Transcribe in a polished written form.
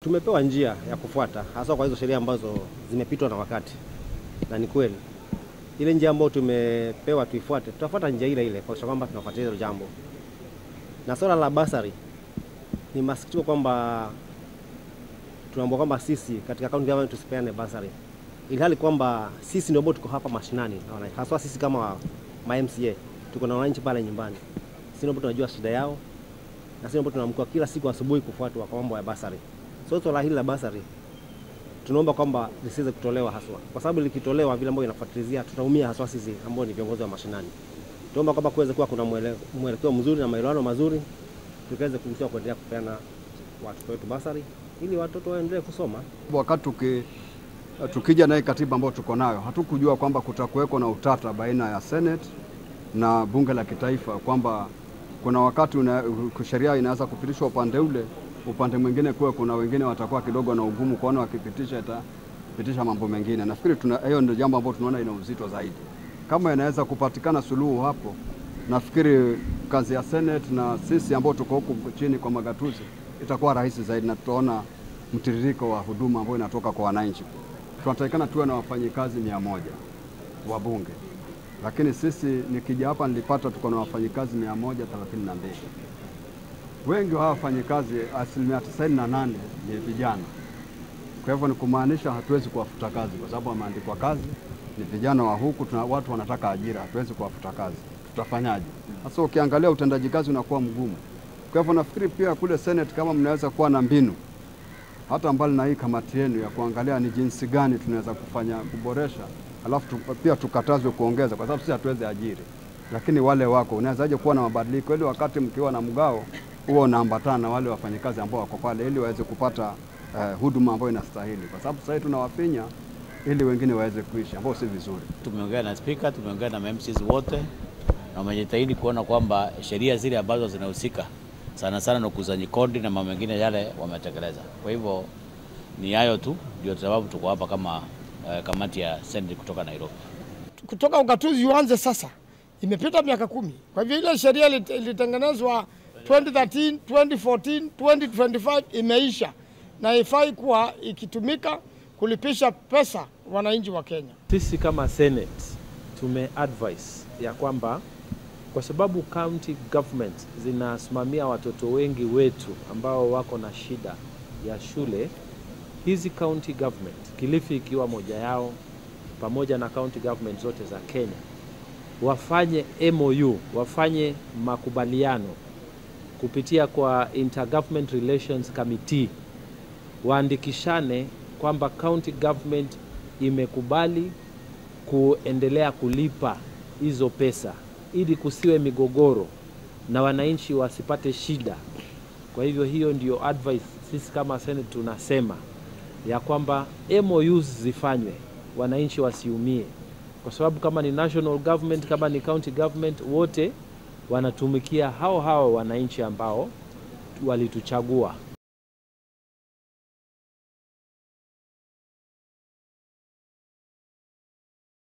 Tumepewa njia ya kufuata hasa kwa hizo sheria ambazo zimepitwa na wakati. Na ni kweli ile njia ambayo tumepewa tuifuate, tutafuata njia ile ile kwa sababu kwamba tunafuatilia hilo jambo. Na swala la basari, ni masikitiko kwamba tunaomba kwamba sisi katika county government tusipeane basari. Ilhali kwamba sisi ndio ambao tuko hapa mashinani, hasa sisi kama MCA tuko na wananchi pale nyumbani. Sisi ndio tunajua shida yao na sisi ndio tunaamka kila siku asubuhi kufuatwa kwa mambo ya basari. So swala hili la basari tunaomba kwamba lisiweze kutolewa haswa, kwa sababu likitolewa vile ambavyo inafuatilizia tutaumia haswa sisi ambao ni viongozi wa mashinani. Tunaomba kwamba kuweze kuwa kuna mwelekeo mzuri na maelewano mazuri, tukaweze kuendelea kupeana watoto wetu basari ili watoto waendelee kusoma. Wakati tukija na katiba ambayo tuko nayo, hatukujua kwamba kutakuweko na utata baina ya Senate na bunge la kitaifa, kwamba kuna wakati sheria inaweza kupitishwa upande ule, upande mwingine kuna wengine watakuwa kidogo na ugumu kuona wakipitisha mambo mengine. Nafikiri hiyo ndio jambo ambalo tunaona ina uzito zaidi. Kama inaweza kupatikana suluhu hapo, nafikiri kazi ya Senate na sisi ambao tuko huku chini kwa magatuzi itakuwa rahisi zaidi, na tutaona mtiririko wa huduma ambao inatoka kwa wananchi. Tunatakikana tuwe na wafanyikazi 100 wa bunge, lakini sisi nikija hapa nilipata tuko na wafanyikazi 132. Wengi wa wafanyikazi 98% ni vijana. Kwa hivyo ni kumaanisha hatuwezi kuwafuta kazi kwa sababu wameandikwa kazi, ni vijana wa huku, watu wanataka ajira, hatuwezi kuwafuta kazi. Tutafanyaje? Sasa ukiangalia utendaji kazi unakuwa mgumu. Kwa hivyo nafikiri pia kule Senate kama mnaweza kuwa na mbinu, hata mbali na hii kamati yenu ya kuangalia ni jinsi gani tunaweza kuboresha, alafu pia tukatazwe kuongeza, kwa sababu sisi hatuwezi ajiri. Lakini wale wako unawezaje kuwa na mabadiliko ili wakati mkiwa na mgao huo unaambatana na wale wafanyikazi ambao wako pale ili waweze kupata huduma ambayo inastahili, kwa sababu sasa tunawafinya ili wengine waweze kuishi, ambao si vizuri. Tumeongea na speaker, tumeongea na MCs wote na wamejitahidi kuona kwamba sheria zile ambazo zinahusika sana sana na ukusanyaji kodi na mambo mengine yale wametekeleza. Kwa hivyo ni hayo tu, ndio sababu tuko hapa kama kamati ya Senate kutoka Nairobi. Kutoka ugatuzi uanze sasa, imepita miaka 10. Kwa hivyo ile sheria ilitengenezwa 2013, 2014, 2025 imeisha na ifai kuwa ikitumika kulipisha pesa wananchi wa Kenya. Sisi kama Senate tumeadvise ya kwamba kwa sababu county government zinasimamia watoto wengi wetu ambao wako na shida ya shule, hizi county government, Kilifi ikiwa moja yao, pamoja na county government zote za Kenya, wafanye MOU, wafanye makubaliano kupitia kwa Intergovernment Relations Committee, waandikishane kwamba county government imekubali kuendelea kulipa hizo pesa ili kusiwe migogoro na wananchi wasipate shida. Kwa hivyo hiyo ndio advice sisi kama Senate tunasema, ya kwamba MOUs zifanywe, wananchi wasiumie, kwa sababu kama ni national government, kama ni county government, wote wanatumikia hao wananchi ambao walituchagua.